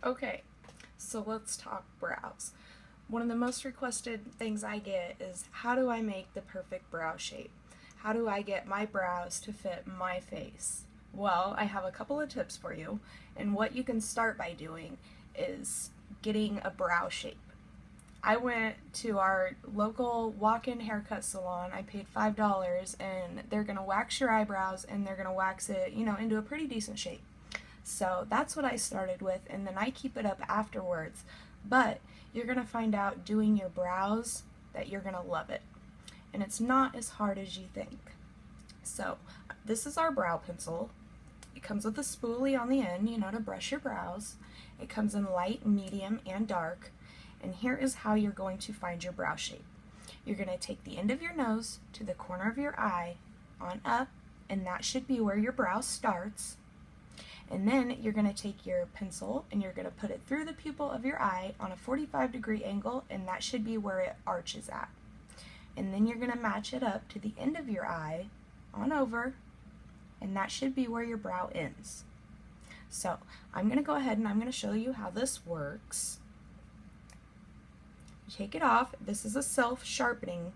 Okay, so let's talk brows. One of the most requested things I get is how do I make the perfect brow shape? How do I get my brows to fit my face? Well, I have a couple of tips for you, and what you can start by doing is getting a brow shape. I went to our local walk-in haircut salon. I paid $5 and they're going to wax your eyebrows and they're going to wax it, into a pretty decent shape. So that's what I started with, and then I keep it up afterwards. But you're going to find out doing your brows that you're going to love it. And it's not as hard as you think. So this is our brow pencil. It comes with a spoolie on the end, to brush your brows. It comes in light, medium, and dark. And here is how you're going to find your brow shape. You're going to take the end of your nose to the corner of your eye on up, and that should be where your brow starts. And then you're going to take your pencil and you're going to put it through the pupil of your eye on a 45-degree angle, and that should be where it arches at. And then you're going to match it up to the end of your eye on over, and that should be where your brow ends. So I'm going to go ahead and I'm going to show you how this works. You take it off. This is a self-sharpening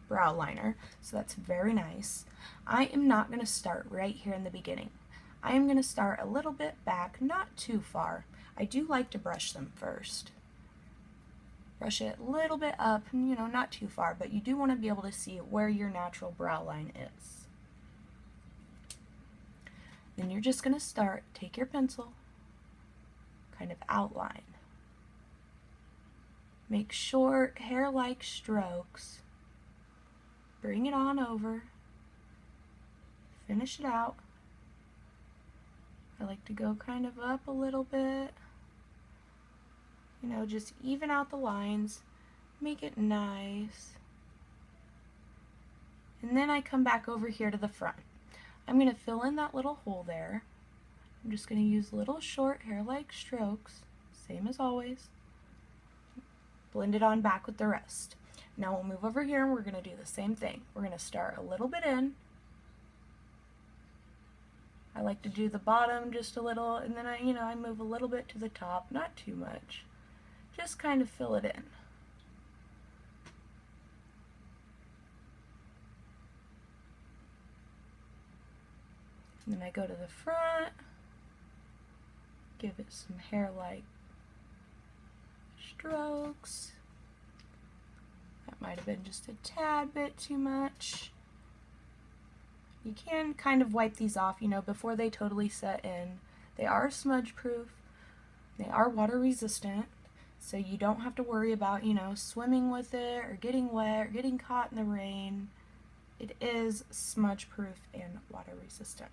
brow liner, so that's very nice. I am not going to start right here in the beginning. I am going to start a little bit back, not too far. I do like to brush them first. Brush it a little bit up, not too far, but you do want to be able to see where your natural brow line is. Then you're just going to take your pencil, kind of outline. Make short, hair-like strokes. Bring it on over. Finish it out. I like to go kind of up a little bit. Just even out the lines. Make it nice. And then I come back over here to the front. I'm going to fill in that little hole there. I'm just going to use little short hair-like strokes, same as always. Blend it on back with the rest. Now we'll move over here and we're going to do the same thing. We're going to start a little bit in. I like to do the bottom just a little, and then I move a little bit to the top, not too much. Just kind of fill it in. And then I go to the front, give it some hair-like strokes. That might have been just a tad bit too much. You can kind of wipe these off, before they totally set in. They are smudge proof. They are water resistant, so you don't have to worry about, swimming with it or getting wet or getting caught in the rain. It is smudge proof and water resistant.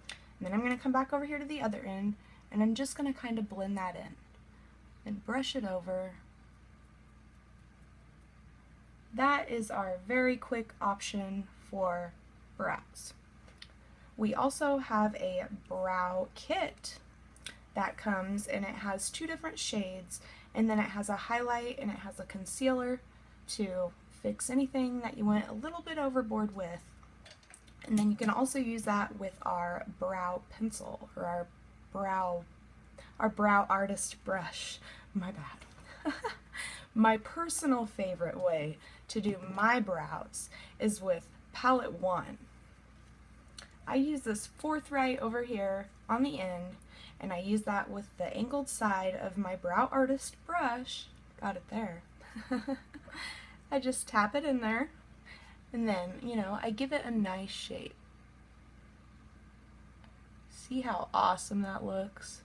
And then I'm going to come back over here to the other end, and I'm just going to kind of blend that in and brush it over. That is our very quick option for brows. We also have a brow kit that comes, and it has 2 different shades, and then it has a highlight and it has a concealer to fix anything that you went a little bit overboard with. And then you can also use that with our brow pencil, or our brow artist brush. My bad. My personal favorite way to do my brows is with palette 1. I use this Forthright over here on the end, and I use that with the angled side of my brow artist brush. Got it there. I just tap it in there, and then, I give it a nice shape. See how awesome that looks?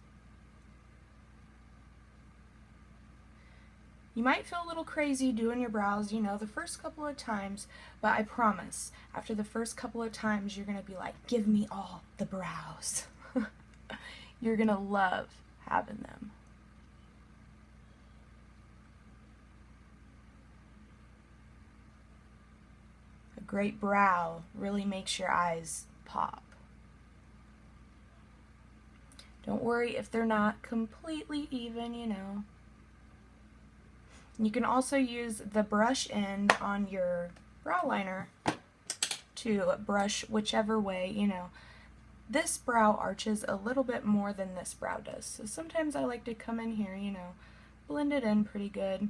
You might feel a little crazy doing your brows, the first couple of times, but I promise, after the first couple of times, you're going to be like, give me all the brows. You're going to love having them. A great brow really makes your eyes pop. Don't worry if they're not completely even, You can also use the brush end on your brow liner to brush whichever way, This brow arches a little bit more than this brow does. So sometimes I like to come in here, blend it in pretty good,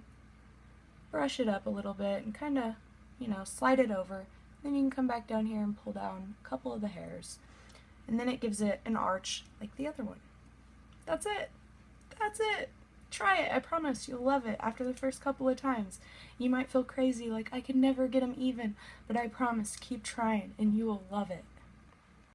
brush it up a little bit, and kind of, slide it over. Then you can come back down here and pull down a couple of the hairs. And then it gives it an arch like the other one. That's it. That's it. Try it. I promise you'll love it after the first couple of times. You might feel crazy, like I could never get them even, but I promise, keep trying and you will love it.